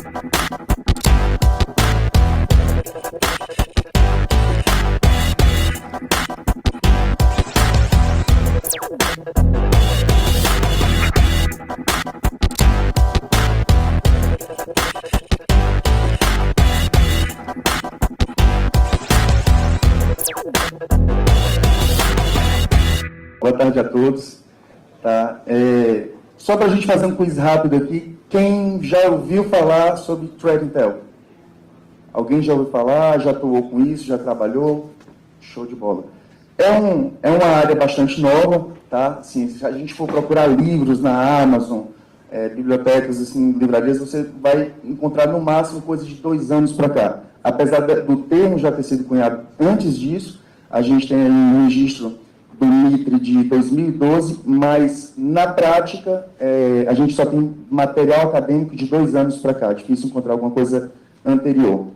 Boa tarde a todos. Tá? Só para a gente fazer um quiz rápido aqui, quem já ouviu falar sobre Threat Intel? Alguém já ouviu falar, já atuou com isso, já trabalhou? Show de bola. É uma área bastante nova, tá? Assim, se a gente for procurar livros na Amazon, bibliotecas, assim, livrarias, você vai encontrar no máximo coisa de 2 anos para cá. Apesar do termo já ter sido cunhado antes disso, a gente tem aí um registro do MITRE de 2012, mas, na prática, a gente só tem material acadêmico de 2 anos para cá. É difícil encontrar alguma coisa anterior.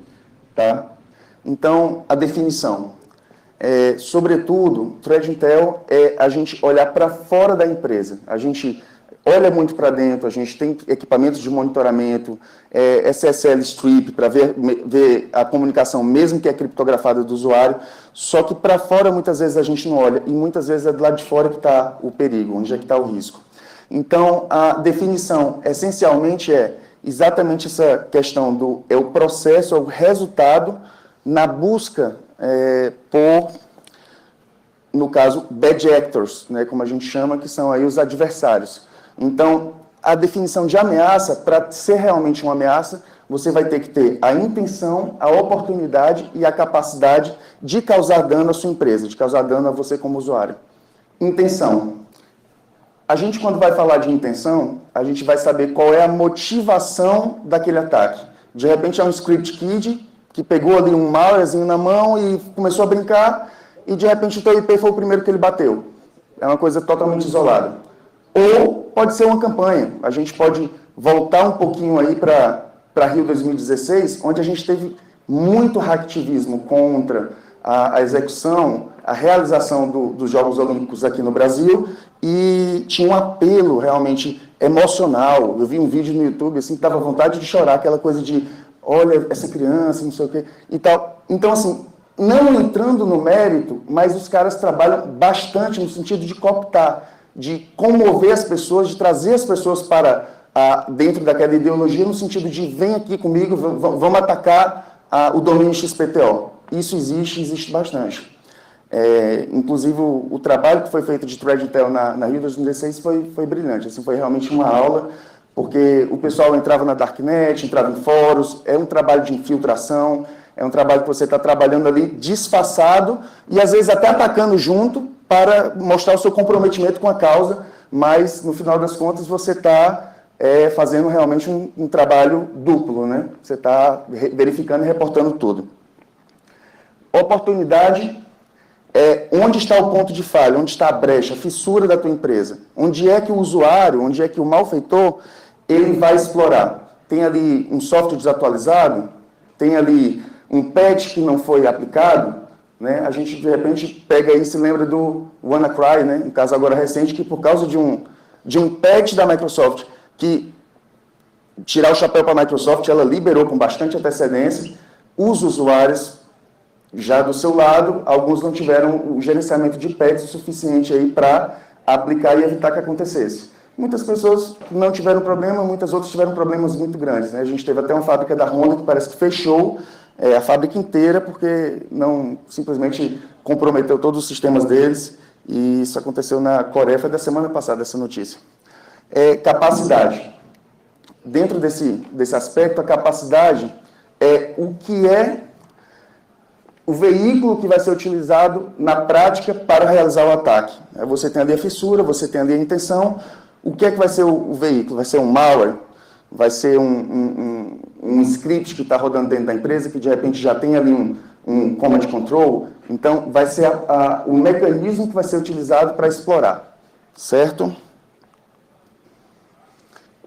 Tá? Então, a definição. Sobretudo, Threat Intel é a gente olhar para fora da empresa. A gente olha muito para dentro, a gente tem equipamentos de monitoramento, SSL Strip para ver a comunicação, mesmo que é criptografada do usuário, só que para fora muitas vezes a gente não olha, e muitas vezes é do lado de fora que está o perigo, onde é que está o risco. Então, a definição, essencialmente, é exatamente essa questão do o processo, o resultado na busca por, no caso, bad actors, né, como a gente chama, que são aí os adversários. Então, a definição de ameaça, para ser realmente uma ameaça, você vai ter que ter a intenção, a oportunidade e a capacidade de causar dano à sua empresa, de causar dano a você como usuário. Intenção. A gente, quando vai falar de intenção, a gente vai saber qual é a motivação daquele ataque. De repente, é um script kid que pegou ali um malwarezinho na mão e começou a brincar, e de repente o teu IP foi o primeiro que ele bateu. É uma coisa totalmente isolada. Ou pode ser uma campanha. A gente pode voltar um pouquinho aí para Rio 2016, onde a gente teve muito hacktivismo contra a execução, a realização dos Jogos Olímpicos aqui no Brasil, e tinha um apelo realmente emocional. Eu vi um vídeo no YouTube assim, que dava vontade de chorar, aquela coisa de, olha, essa criança, não sei o quê, e tal. Então, assim, não entrando no mérito, mas os caras trabalham bastante no sentido de cooptar, de comover as pessoas, de trazer as pessoas para dentro daquela ideologia, no sentido de, vem aqui comigo, vamos atacar o domínio XPTO. Isso existe bastante. Inclusive, o trabalho que foi feito de Threat Intel na Rio 2016 foi brilhante. Assim, foi realmente uma aula, porque o pessoal entrava na Darknet, entrava em fóruns, é um trabalho de infiltração, é um trabalho que você está trabalhando ali disfarçado e, às vezes, até atacando junto para mostrar o seu comprometimento com a causa, mas, no final das contas, você está fazendo realmente um trabalho duplo, né? Você está verificando e reportando tudo. Oportunidade é onde está o ponto de falha, onde está a brecha, a fissura da tua empresa. Onde é que o usuário, onde é que o malfeitor, ele vai explorar. Tem ali um software desatualizado, tem ali um patch que não foi aplicado, né? A gente, de repente, pega aí e se lembra do WannaCry, né? Um caso agora recente, que por causa de um patch da Microsoft, que tirar o chapéu para a Microsoft, ela liberou com bastante antecedência, os usuários já do seu lado, alguns não tiveram o gerenciamento de patch suficiente aí para aplicar e evitar que acontecesse. Muitas pessoas não tiveram problema, muitas outras tiveram problemas muito grandes, né? A gente teve até uma fábrica da Honda que parece que fechou a fábrica inteira porque não simplesmente comprometeu todos os sistemas deles, e isso aconteceu na Coreia, foi da semana passada essa notícia. Capacidade. Dentro desse aspecto, a capacidade é o que é o veículo que vai ser utilizado na prática para realizar o ataque. Você tem ali a fissura, você tem ali a intenção. O que é que vai ser o veículo? Vai ser um malware? Vai ser um script que está rodando dentro da empresa, que de repente já tem ali um command control? Então, vai ser o mecanismo que vai ser utilizado para explorar. Certo?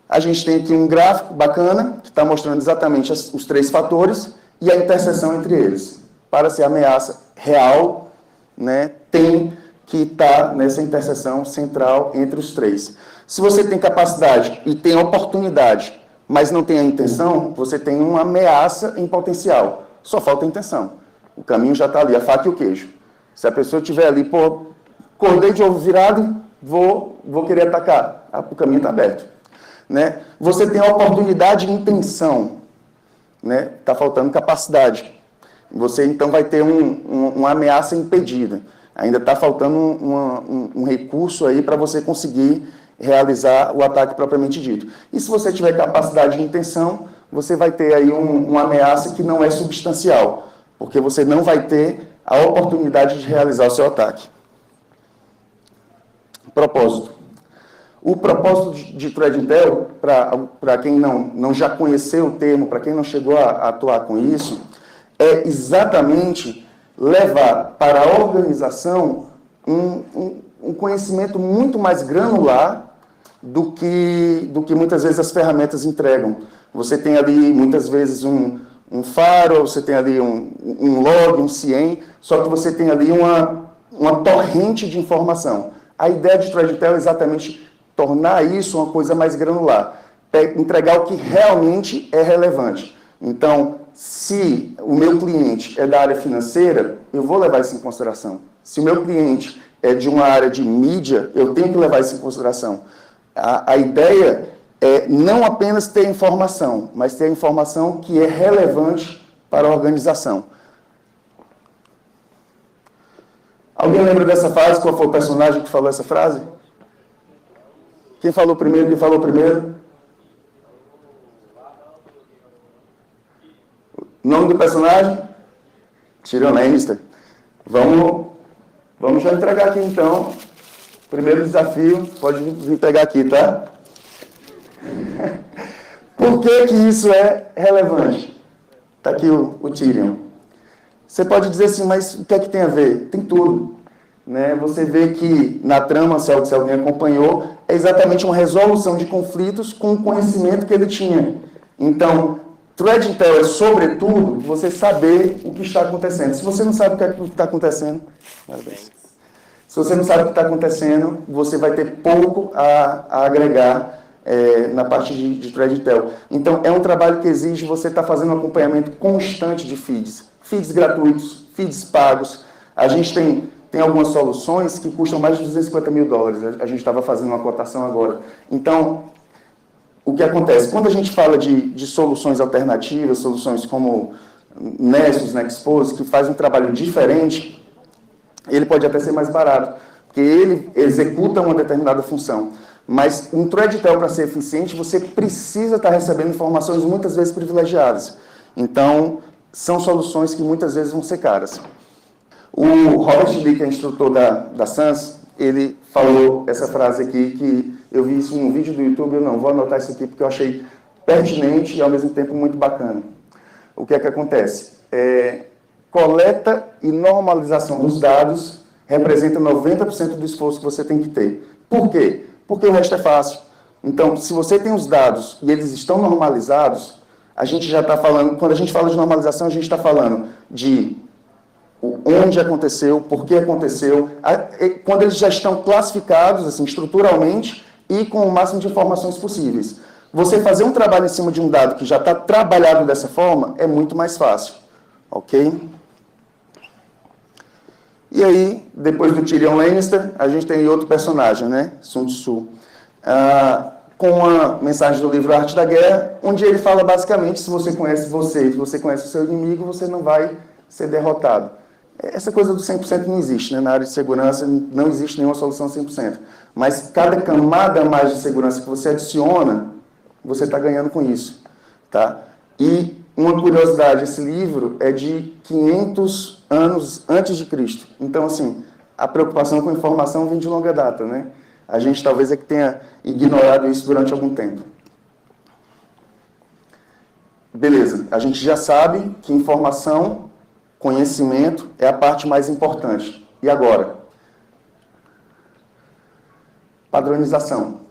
A gente tem aqui um gráfico bacana, que está mostrando exatamente os 3 fatores e a interseção entre eles. Para ser ameaça real, né, tem que estar nessa interseção central entre os 3. Se você tem capacidade e tem oportunidade mas não tem a intenção, você tem uma ameaça em potencial. Só falta a intenção. O caminho já está ali, a faca e o queijo. Se a pessoa estiver ali, pô, acordei de ovo virado, vou querer atacar. O caminho está aberto. Né? Você tem a oportunidade e intenção. Né? Está faltando capacidade. Você, então, vai ter uma ameaça impedida. Ainda está faltando um recurso aí para você conseguir realizar o ataque propriamente dito. E se você tiver capacidade e intenção, você vai ter aí uma ameaça que não é substancial, porque você não vai ter a oportunidade de realizar o seu ataque. Propósito. O propósito de Threat Intel, para quem não já conheceu o termo, para quem não chegou a atuar com isso, é exatamente levar para a organização um conhecimento muito mais granular do que muitas vezes as ferramentas entregam. Você tem ali, muitas vezes, um firewall, você tem ali um log, um CIEM, só que você tem ali uma torrente de informação. A ideia de Threat Intel é exatamente tornar isso uma coisa mais granular, entregar o que realmente é relevante. Então, se o meu cliente é da área financeira, eu vou levar isso em consideração. Se o meu cliente é de uma área de mídia, eu tenho que levar isso em consideração. A ideia é não apenas ter informação, mas ter a informação que é relevante para a organização. Alguém lembra dessa frase? Qual foi o personagem que falou essa frase? Quem falou primeiro? Quem falou primeiro? O nome do personagem? Tyrion Lannister. Vamos já entregar aqui, então. Primeiro desafio, pode vir pegar aqui, tá? Por que isso é relevante? Está aqui o Tyrion. Você pode dizer assim, mas o que é que tem a ver? Tem tudo. Né? Você vê que na trama, se alguém acompanhou, é exatamente uma resolução de conflitos com o conhecimento que ele tinha. Então, Threat Intel é, sobretudo, você saber o que está acontecendo. Se você não sabe o que está acontecendo, se você não sabe o que está acontecendo, você vai ter pouco a agregar na parte de Threat Intel. Então, é um trabalho que exige você estar fazendo um acompanhamento constante de feeds. Feeds gratuitos, feeds pagos. A gente tem algumas soluções que custam mais de $250 mil. A gente estava fazendo uma cotação agora. Então, o que acontece? Quando a gente fala de soluções alternativas, soluções como Nessus, Nexpose, que faz um trabalho diferente, ele pode até ser mais barato, porque ele executa uma determinada função. Mas um Threat Intel, para ser eficiente, você precisa estar recebendo informações muitas vezes privilegiadas. Então, são soluções que muitas vezes vão ser caras. O Robert Lee, que é instrutor da SANS, ele falou essa frase aqui, que eu vi isso em um vídeo do YouTube, eu não vou anotar isso aqui porque eu achei pertinente e ao mesmo tempo muito bacana. O que é que acontece? Coleta e normalização dos dados representa 90% do esforço que você tem que ter. Por quê? Porque o resto é fácil. Então, se você tem os dados e eles estão normalizados, a gente já está falando, quando a gente fala de normalização, a gente está falando de onde aconteceu, por que aconteceu, quando eles já estão classificados, assim, estruturalmente, e com o máximo de informações possíveis. Você fazer um trabalho em cima de um dado que já está trabalhado dessa forma é muito mais fácil. Ok? E aí, depois do Tyrion Lannister, a gente tem outro personagem, né? Sun Tzu. Com uma mensagem do livro Arte da Guerra, onde ele fala basicamente, se você conhece você, se você conhece o seu inimigo, você não vai ser derrotado. Essa coisa do 100% não existe, né? Na área de segurança não existe nenhuma solução 100%. Mas cada camada a mais de segurança que você adiciona, você está ganhando com isso. Tá? E uma curiosidade, esse livro é de 500 anos antes de Cristo. Então, assim, a preocupação com informação vem de longa data, né? A gente talvez é que tenha ignorado isso durante algum tempo. Beleza, a gente já sabe que informação, conhecimento é a parte mais importante. E agora? Padronização.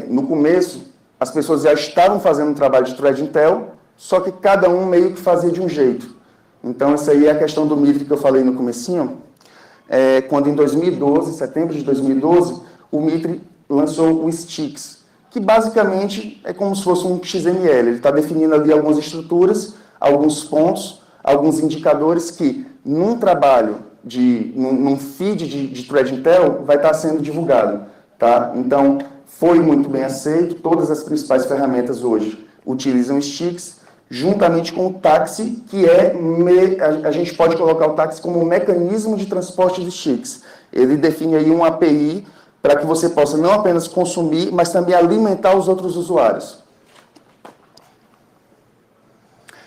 No começo, as pessoas já estavam fazendo um trabalho de Threat Intel, só que cada um meio que fazia de um jeito. Então, essa aí é a questão do MITRE que eu falei no comecinho. Quando em 2012, setembro de 2012, o MITRE lançou o STIX, que basicamente é como se fosse um XML. Ele está definindo ali algumas estruturas, alguns pontos, alguns indicadores que, num trabalho, num feed de Thread Intel, vai estar sendo divulgado. Tá? Então, foi muito bem aceito, todas as principais ferramentas hoje utilizam sticks, juntamente com o táxi, que a gente pode colocar o táxi como um mecanismo de transporte de sticks. Ele define aí uma API para que você possa não apenas consumir, mas também alimentar os outros usuários.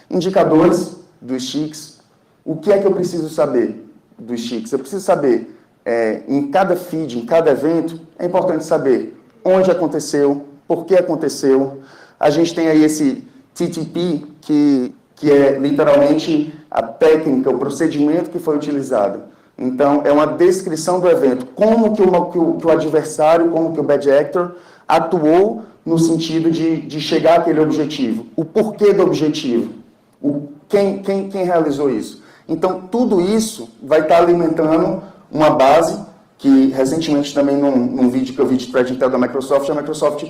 Indicadores dos sticks. O que é que eu preciso saber dos sticks? Eu preciso saber, em cada feed, em cada evento, é importante saber onde aconteceu, por que aconteceu. A gente tem aí esse TTP, que é literalmente a técnica, o procedimento que foi utilizado. Então, é uma descrição do evento, como que o adversário, como que o bad actor atuou no sentido de chegar àquele objetivo, o porquê do objetivo, quem realizou isso. Então, tudo isso vai estar alimentando uma base que, recentemente, também num vídeo que eu vi de Thread Intel da Microsoft, a Microsoft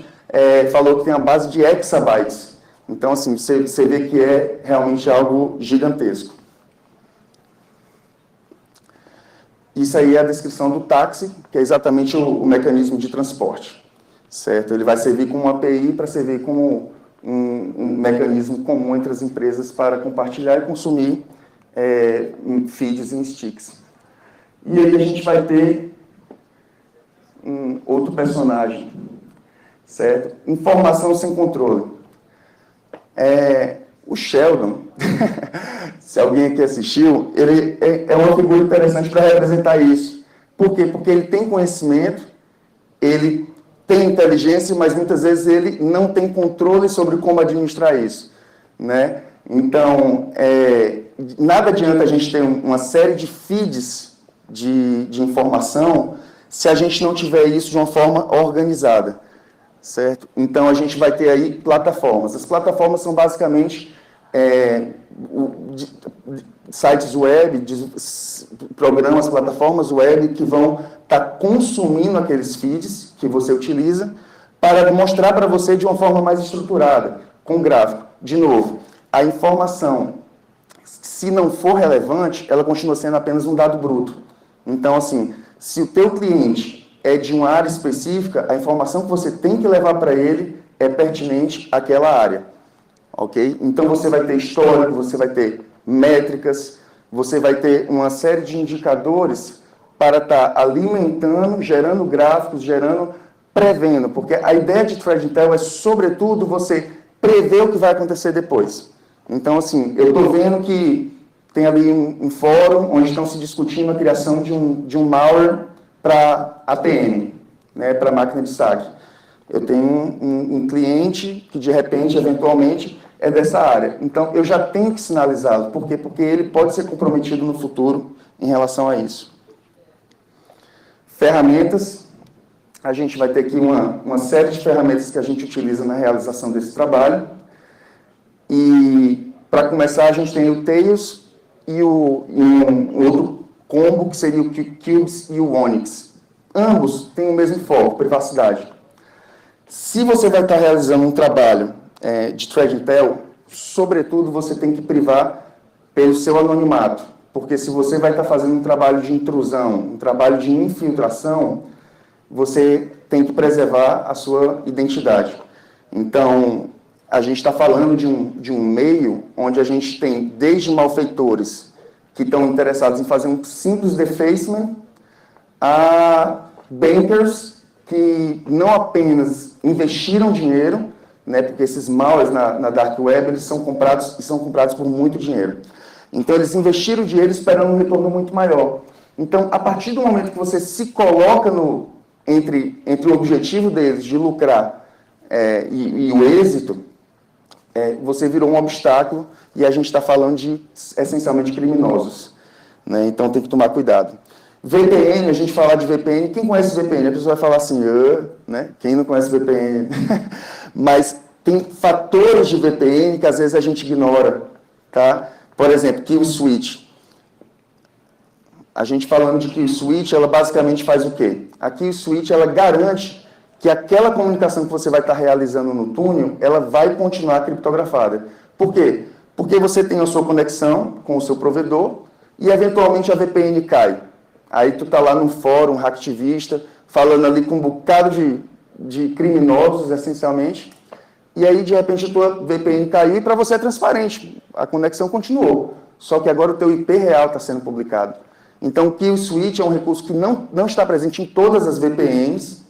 falou que tem uma base de exabytes. Então, assim, você vê que é realmente algo gigantesco. Isso aí é a descrição do táxi, que é exatamente o mecanismo de transporte, certo? Ele vai servir como uma API para servir como um mecanismo comum entre as empresas para compartilhar e consumir feeds em sticks. E aí a gente vai ter um outro personagem, certo? Informação sem controle. O Sheldon, se alguém aqui assistiu, ele é uma figura interessante para representar isso. Por quê? Porque ele tem conhecimento, ele tem inteligência, mas muitas vezes ele não tem controle sobre como administrar isso, né? Então, nada adianta a gente ter uma série de feeds de informação se a gente não tiver isso de uma forma organizada, certo? Então, a gente vai ter aí plataformas. As plataformas são basicamente sites web, programas, plataformas web que vão estar consumindo aqueles feeds que você utiliza para mostrar para você de uma forma mais estruturada, com gráfico. De novo, a informação, se não for relevante, ela continua sendo apenas um dado bruto. Então, assim, se o teu cliente é de uma área específica, a informação que você tem que levar para ele é pertinente àquela área. Ok? Então, você vai ter histórico, você vai ter métricas, você vai ter uma série de indicadores para estar alimentando, gerando gráficos, prevendo, porque a ideia de Thread Intel é, sobretudo, você prever o que vai acontecer depois. Então, assim, eu estou vendo que tem ali um fórum onde estão se discutindo a criação de um malware para ATM, né, para máquina de saque. Eu tenho um cliente que, de repente, eventualmente, é dessa área. Então, eu já tenho que sinalizá-lo. Por quê? Porque ele pode ser comprometido no futuro em relação a isso. Ferramentas. A gente vai ter aqui uma série de ferramentas que a gente utiliza na realização desse trabalho. E, para começar, a gente tem o Tails e um outro combo, que seria o Cubes e o Onyx. Ambos têm o mesmo foco, privacidade. Se você vai estar realizando um trabalho de Thread Intel, sobretudo você tem que privar pelo seu anonimato, porque se você vai estar fazendo um trabalho de intrusão, um trabalho de infiltração, você tem que preservar a sua identidade. Então, a gente está falando de um meio onde a gente tem desde malfeitores que estão interessados em fazer um simples defacement a bankers que não apenas investiram dinheiro, né, porque esses malwares na Dark Web eles são comprados por muito dinheiro. Então, eles investiram dinheiro esperando um retorno muito maior. Então, a partir do momento que você se coloca entre o objetivo deles de lucrar e o êxito, você virou um obstáculo e a gente está falando de, essencialmente, criminosos, né? Então, tem que tomar cuidado. VPN, a gente falar de VPN, quem conhece VPN? A pessoa vai falar assim, né? Quem não conhece VPN? Mas tem fatores de VPN que às vezes a gente ignora, tá? Por exemplo, Kill Switch. A gente falando de Kill Switch, ela basicamente faz o quê? A Kill Switch, ela garante que aquela comunicação que você vai estar realizando no túnel, ela vai continuar criptografada. Por quê? Porque você tem a sua conexão com o seu provedor e, eventualmente, a VPN cai. Aí tu está lá num fórum hacktivista, falando ali com um bocado de criminosos, essencialmente, e aí, de repente, a tua VPN caiu e para você é transparente. A conexão continuou. Só que agora o teu IP real está sendo publicado. Então, o Kill Switch é um recurso que não está presente em todas as VPNs,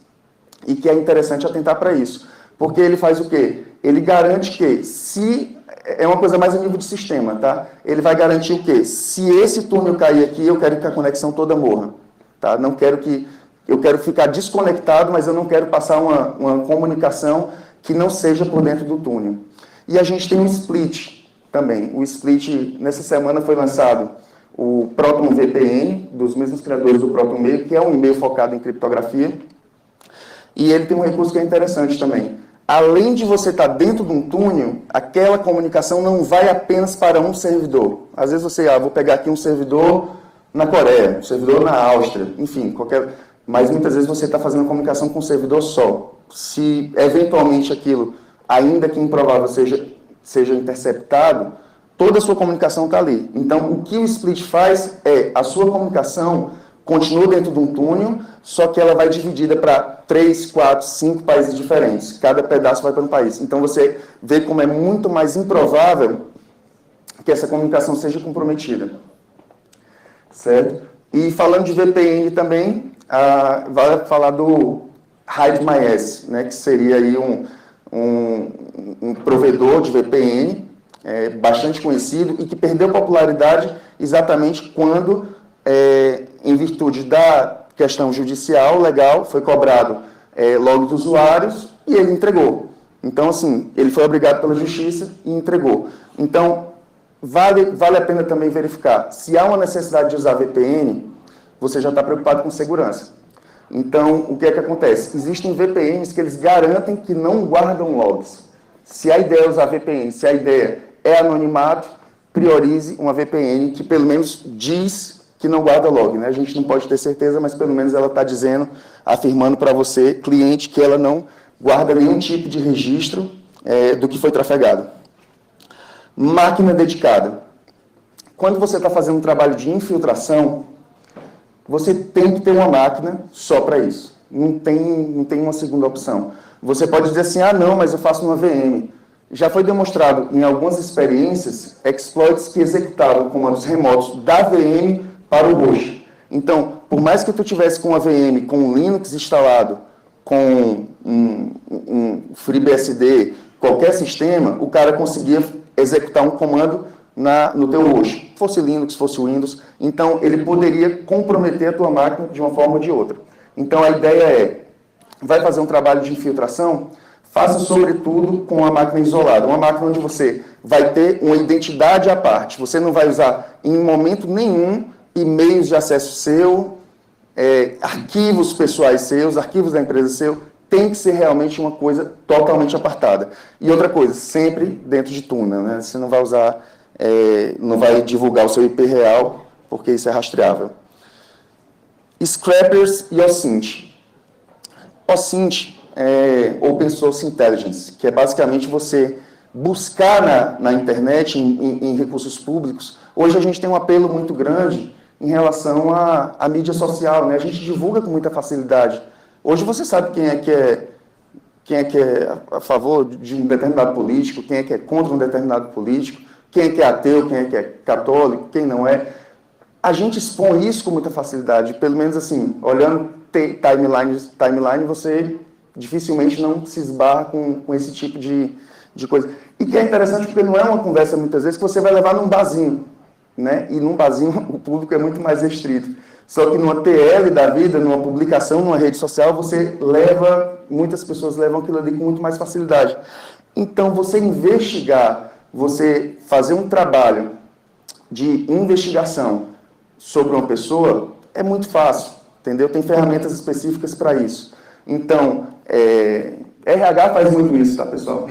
e que é interessante atentar para isso. Porque ele faz o quê? Ele garante que, se... É uma coisa mais a nível de sistema, tá? Ele vai garantir o quê? Se esse túnel cair aqui, eu quero que a conexão toda morra. Tá? Não quero que... Eu quero ficar desconectado, mas eu não quero passar uma comunicação que não seja por dentro do túnel. E a gente tem um split também. O split, nessa semana, foi lançado o Proton VPN, dos mesmos criadores do Proton Mail, que é um e-mail focado em criptografia. E ele tem um recurso que é interessante também. Além de você estar dentro de um túnel, aquela comunicação não vai apenas para um servidor. Às vezes você, vou pegar aqui um servidor na Coreia, um servidor na Áustria, enfim, qualquer... Mas muitas vezes você está fazendo a comunicação com um servidor só. Se eventualmente aquilo, ainda que improvável, seja interceptado, toda a sua comunicação está ali. Então, o que o split faz é, a sua comunicação continua dentro de um túnel, só que ela vai dividida para 3, 4, 5 países diferentes. Cada pedaço vai para um país. Então, você vê como é muito mais improvável que essa comunicação seja comprometida. Certo? E falando de VPN também, vai falar do HideMyS, né, que seria aí um provedor de VPN bastante conhecido e que perdeu popularidade exatamente quando, em virtude da questão judicial, legal, foi cobrado log dos usuários e ele entregou. Então, assim, ele foi obrigado pela justiça e entregou. Então, vale a pena também verificar. Se há uma necessidade de usar VPN, você já está preocupado com segurança. Então, o que é que acontece? Existem VPNs que eles garantem que não guardam logs. Se a ideia é usar VPN, se a ideia é anonimato, priorize uma VPN que pelo menos diz que não guarda log. Né? A gente não pode ter certeza, mas pelo menos ela está dizendo, afirmando para você, cliente, que ela não guarda nenhum tipo de registro do que foi trafegado. Máquina dedicada. Quando você está fazendo um trabalho de infiltração, você tem que ter uma máquina só para isso. Não tem uma segunda opção. Você pode dizer assim, não, mas eu faço uma VM. Já foi demonstrado em algumas experiências exploits que executavam comandos remotos da VM para o host. Então, por mais que tu tivesse com uma VM com um Linux instalado, com um FreeBSD, qualquer sistema, o cara conseguia executar um comando no teu host, fosse Linux, fosse Windows, então ele poderia comprometer a tua máquina de uma forma ou de outra. Então a ideia vai fazer um trabalho de infiltração, faça sobretudo com a máquina isolada, uma máquina onde você vai ter uma identidade à parte, você não vai usar em momento nenhum e-mails de acesso seu, arquivos pessoais seus, arquivos da empresa seu, tem que ser realmente uma coisa totalmente apartada. E outra coisa, sempre dentro de túnel, né? Você não vai usar... não vai divulgar o seu IP real, porque isso é rastreável. Scrappers e OSINT. OSINT é Open Source Intelligence, que é basicamente você buscar na internet, em recursos públicos. Hoje a gente tem um apelo muito grande em relação à mídia social, né? A gente divulga com muita facilidade. Hoje você sabe quem é que é a favor de um determinado político, quem é que é contra um determinado político, quem é que é ateu, quem é que é católico, quem não é. A gente expõe isso com muita facilidade, pelo menos assim, olhando timeline, você dificilmente não se esbarra com esse tipo de coisa. E que é interessante porque não é uma conversa, muitas vezes, que você vai levar num barzinho, né? E num barzinho o público é muito mais restrito. Só que numa TL da vida, numa publicação, numa rede social, muitas pessoas levam aquilo ali com muito mais facilidade. Então, você investigar, você fazer um trabalho de investigação sobre uma pessoa é muito fácil, entendeu? Tem ferramentas específicas para isso. Então, RH faz muito isso, tá, pessoal?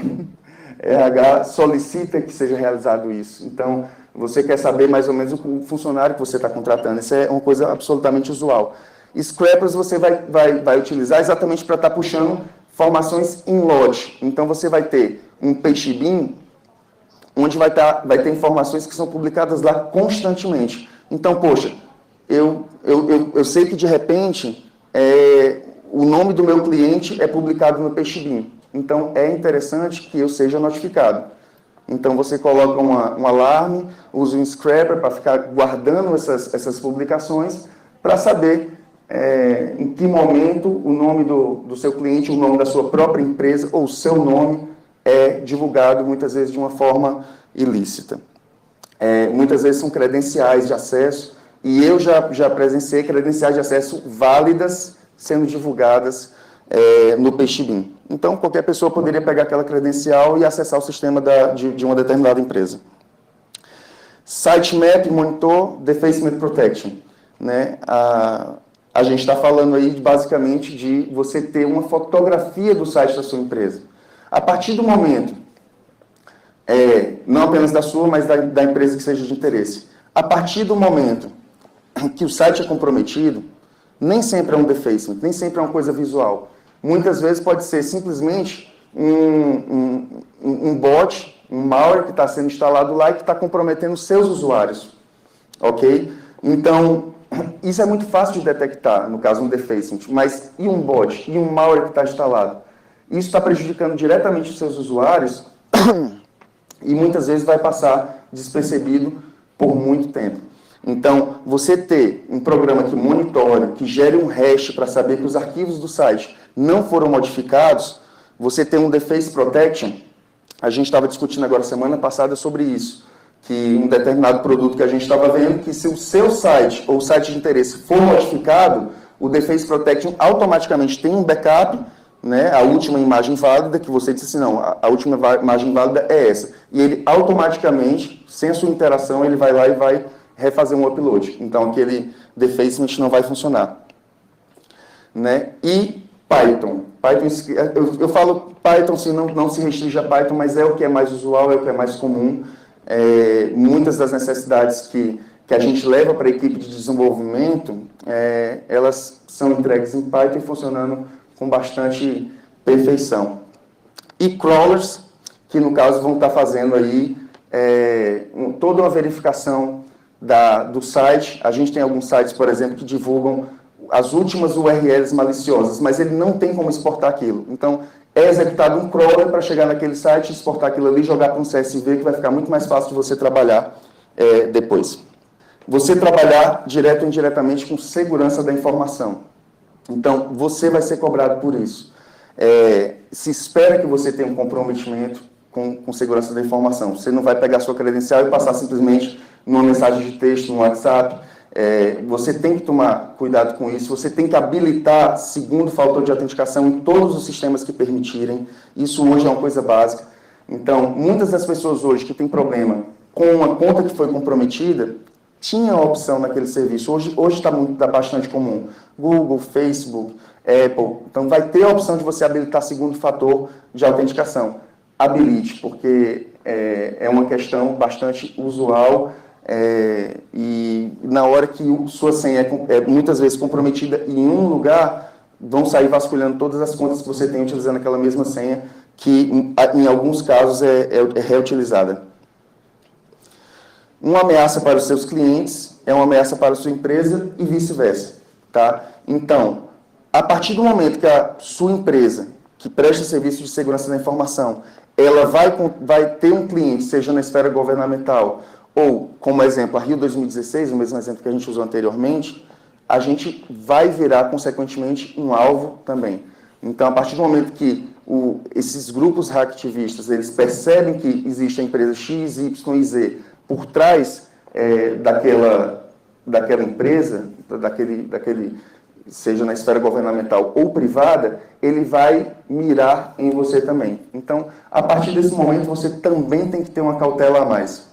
RH solicita que seja realizado isso. Então, você quer saber mais ou menos o funcionário que você está contratando. Isso é uma coisa absolutamente usual. Scrappers você vai utilizar exatamente para estar puxando formações em lote. Então, você vai ter um peixibin, onde vai ter informações que são publicadas lá constantemente. Então, poxa, eu sei que, de repente, o nome do meu cliente é publicado no peixibin. Então, é interessante que eu seja notificado. Então, você coloca um alarme, usa um scrapper para ficar guardando essas publicações, para saber em que momento o nome do seu cliente, o nome da sua própria empresa ou o seu nome é divulgado, muitas vezes de uma forma ilícita. Muitas vezes são credenciais de acesso, e eu já presenciei credenciais de acesso válidas sendo divulgadas no peixibin. Então, qualquer pessoa poderia pegar aquela credencial e acessar o sistema de uma determinada empresa. Sitemap, Monitor, Defacement Protection. Né? A gente está falando aí, basicamente, de você ter uma fotografia do site da sua empresa. A partir do momento, não apenas da sua, mas da empresa que seja de interesse, a partir do momento que o site é comprometido, nem sempre é um defacement, nem sempre é uma coisa visual. Muitas vezes pode ser simplesmente um bot, um malware que está sendo instalado lá e que está comprometendo seus usuários. Ok? Então, isso é muito fácil de detectar, no caso um defacement, mas e um bot, e um malware que está instalado? Isso está prejudicando diretamente os seus usuários e muitas vezes vai passar despercebido por muito tempo. Então, você ter um programa que monitore, que gere um hash para saber que os arquivos do site não foram modificados, você tem um Deface Protection. A gente estava discutindo agora semana passada sobre isso, que um determinado produto que a gente estava vendo, que se o seu site ou o site de interesse for modificado, o Deface Protection automaticamente tem um backup, né, a última imagem válida, que você disse assim, não, a última imagem válida é essa. E ele automaticamente, sem a sua interação, ele vai lá e vai refazer um upload. Então, aquele defacement não vai funcionar. Né? E Python. Eu falo Python, assim, não se restringe a Python, mas é o que é mais usual, é o que é mais comum. Muitas das necessidades que a gente leva para a equipe de desenvolvimento, elas são entregues em Python e funcionando com bastante perfeição. E crawlers, que no caso vão estar fazendo aí toda uma verificação do site. A gente tem alguns sites, por exemplo, que divulgam as últimas URLs maliciosas, mas ele não tem como exportar aquilo. Então, é executado um crawler para chegar naquele site, exportar aquilo ali, jogar para um CSV, que vai ficar muito mais fácil de você trabalhar depois. Você trabalhar direto ou indiretamente com segurança da informação. Então, você vai ser cobrado por isso. Se espera que você tenha um comprometimento com segurança da informação. Você não vai pegar sua credencial e passar simplesmente numa mensagem de texto, no WhatsApp. Você tem que tomar cuidado com isso. Você tem que habilitar segundo fator de autenticação em todos os sistemas que permitirem. Isso hoje é uma coisa básica. Então, muitas das pessoas hoje que têm problema com uma conta que foi comprometida, tinha a opção naquele serviço. Hoje está bastante comum. Google, Facebook, Apple. Então, vai ter a opção de você habilitar segundo fator de autenticação. Habilite, porque é uma questão bastante usual e na hora que sua senha é muitas vezes comprometida em um lugar, vão sair vasculhando todas as contas que você tem utilizando aquela mesma senha, que em alguns casos é reutilizada. Uma ameaça para os seus clientes é uma ameaça para a sua empresa e vice-versa. Tá? Então, a partir do momento que a sua empresa, que presta serviço de segurança da informação, ela vai ter um cliente, seja na esfera governamental, ou, como exemplo, a Rio 2016, o mesmo exemplo que a gente usou anteriormente, a gente vai virar, consequentemente, um alvo também. Então, a partir do momento que esses grupos hacktivistas, eles percebem que existe a empresa X, Y e Z por trás daquela empresa, seja na esfera governamental ou privada, ele vai mirar em você também. Então, a partir desse momento, você também tem que ter uma cautela a mais.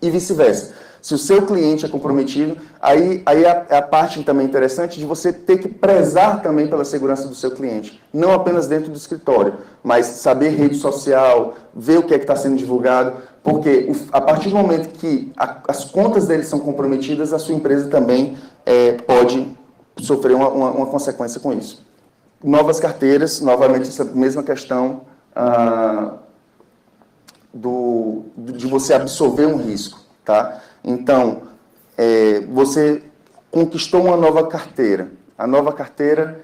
E vice-versa. Se o seu cliente é comprometido, aí é a parte também interessante de você ter que prezar também pela segurança do seu cliente. Não apenas dentro do escritório, mas saber rede social, ver o que é que está sendo divulgado, porque a partir do momento que as contas dele são comprometidas, a sua empresa também pode sofrer uma consequência com isso. Novas carteiras, novamente essa mesma questão de você absorver um risco, tá? Então, você conquistou uma nova carteira. A nova carteira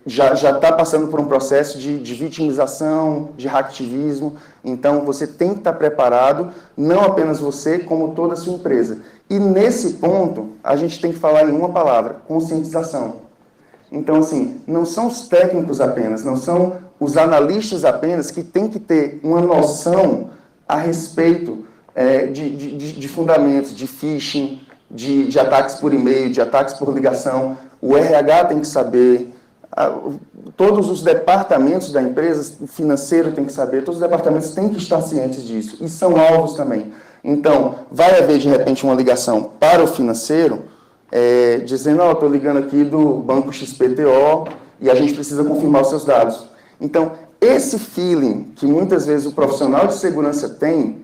já está passando por um processo de vitimização, de hacktivismo. Então, você tem que estar preparado, não apenas você, como toda a sua empresa. E, nesse ponto, a gente tem que falar em uma palavra: conscientização. Então, assim, não são os técnicos apenas, não são os analistas apenas que têm que ter uma noção a respeito de fundamentos, de phishing, de ataques por e-mail, de ataques por ligação. O RH tem que saber, todos os departamentos da empresa, o financeiro tem que saber, todos os departamentos têm que estar cientes disso, e são alvos também. Então, vai haver, de repente, uma ligação para o financeiro, dizendo, eu estou ligando aqui do banco XPTO e a gente precisa confirmar os seus dados. Então, esse feeling que muitas vezes o profissional de segurança tem,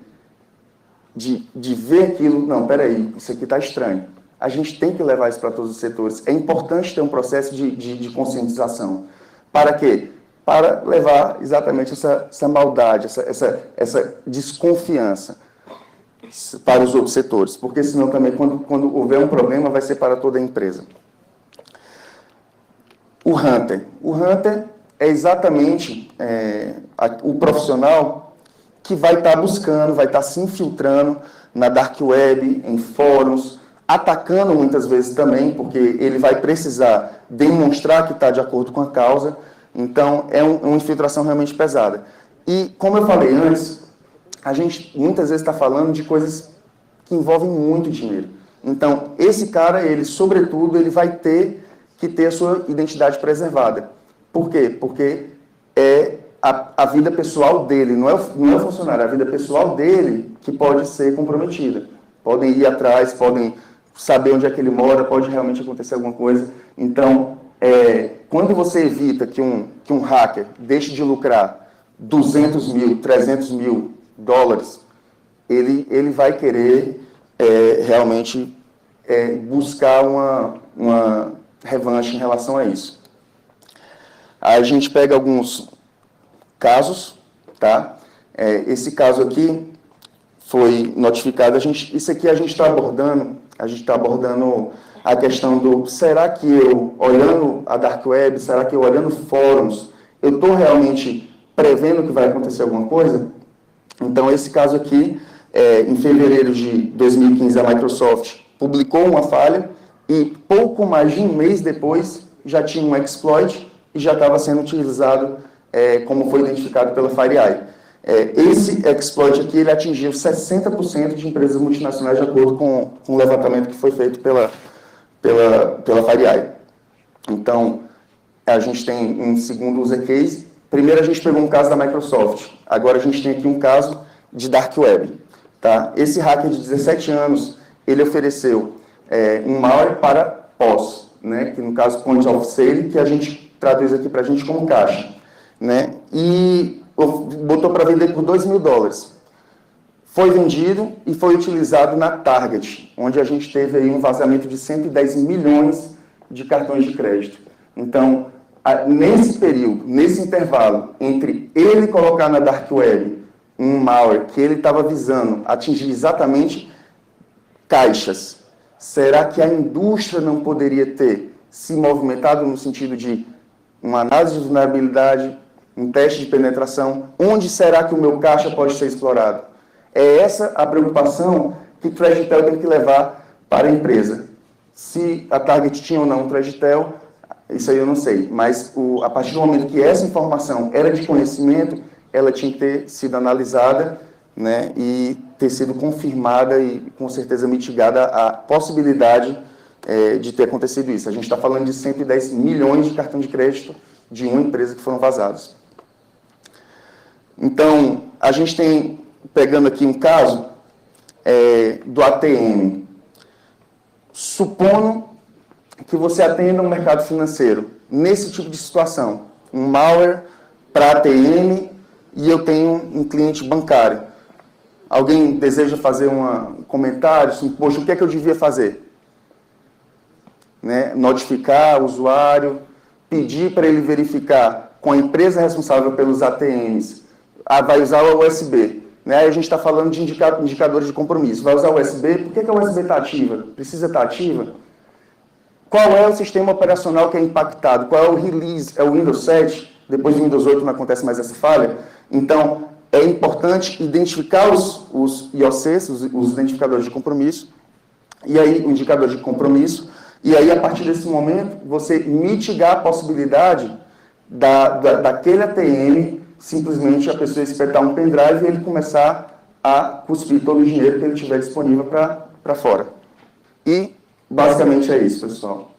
de ver aquilo, não, peraí, isso aqui está estranho. A gente tem que levar isso para todos os setores. É importante ter um processo de conscientização. Para quê? Para levar exatamente essa maldade, essa desconfiança para os outros setores. Porque senão também, quando houver um problema, vai ser para toda a empresa. O Hunter. O Hunter é exatamente o profissional que vai estar buscando, vai estar se infiltrando na dark web, em fóruns, atacando muitas vezes também, porque ele vai precisar demonstrar que está de acordo com a causa. Então, é uma infiltração realmente pesada. E, como eu falei antes, a gente muitas vezes está falando de coisas que envolvem muito dinheiro. Então, esse cara, ele, sobretudo, ele vai ter que ter a sua identidade preservada. Por quê? Porque é a vida pessoal dele, não é o funcionário, é a vida pessoal dele que pode ser comprometida. Podem ir atrás, podem saber onde é que ele mora, pode realmente acontecer alguma coisa. Então, quando você evita que um hacker deixe de lucrar 200 mil, 300 mil dólares, ele vai querer realmente buscar uma revanche em relação a isso. A gente pega alguns casos, tá? Esse caso aqui foi notificado. Isso aqui a gente está abordando a questão do, será que eu, olhando a dark web, será que eu, olhando fóruns, eu estou realmente prevendo que vai acontecer alguma coisa? Então, esse caso aqui, em fevereiro de 2015, a Microsoft publicou uma falha e pouco mais de um mês depois já tinha um exploit e já estava sendo utilizado, como foi identificado pela FireEye. Esse exploit aqui, ele atingiu 60% de empresas multinacionais, de acordo com o levantamento que foi feito pela FireEye. Então, a gente tem um segundo user case. Primeiro a gente pegou um caso da Microsoft, agora a gente tem aqui um caso de dark web. Tá? Esse hacker de 17 anos, ele ofereceu um malware para POS, né? Que no caso Point of Sale, que a gente traduz aqui para a gente como caixa, né? E botou para vender por $2.000. Foi vendido e foi utilizado na Target, onde a gente teve aí um vazamento de 110 milhões de cartões de crédito. Então, nesse período, nesse intervalo, entre ele colocar na Dark Web um malware que ele estava visando atingir exatamente caixas, será que a indústria não poderia ter se movimentado no sentido de uma análise de vulnerabilidade, um teste de penetração? Onde será que o meu caixa pode ser explorado? É essa a preocupação que o ThreatIntel tem que levar para a empresa. Se a Target tinha ou não um ThreatIntel, isso aí eu não sei, mas a partir do momento que essa informação era de conhecimento, ela tinha que ter sido analisada, né, e ter sido confirmada e, com certeza, mitigada a possibilidade de ter acontecido isso. A gente está falando de 110 milhões de cartões de crédito de uma empresa que foram vazados. Então, a gente tem, pegando aqui um caso do ATM. Supondo que você atenda um mercado financeiro nesse tipo de situação, um malware para ATM e eu tenho um cliente bancário. Alguém deseja fazer um comentário? Assim, poxa, o que é que eu devia fazer? né, notificar o usuário, pedir para ele verificar com a empresa responsável pelos ATMs, vai usar o USB. Né? Aí a gente está falando de indicadores de compromisso. Vai usar o USB, por que a USB está ativa? Precisa estar ativa? Qual é o sistema operacional que é impactado? Qual é o release? É o Windows 7? Depois do Windows 8 não acontece mais essa falha? Então, é importante identificar os IOCs, os identificadores de compromisso, e aí, o indicador de compromisso, e aí, a partir desse momento, você mitigar a possibilidade daquele ATM, simplesmente a pessoa espetar um pendrive e ele começar a cuspir todo o dinheiro que ele tiver disponível para fora. E, basicamente, é isso, pessoal.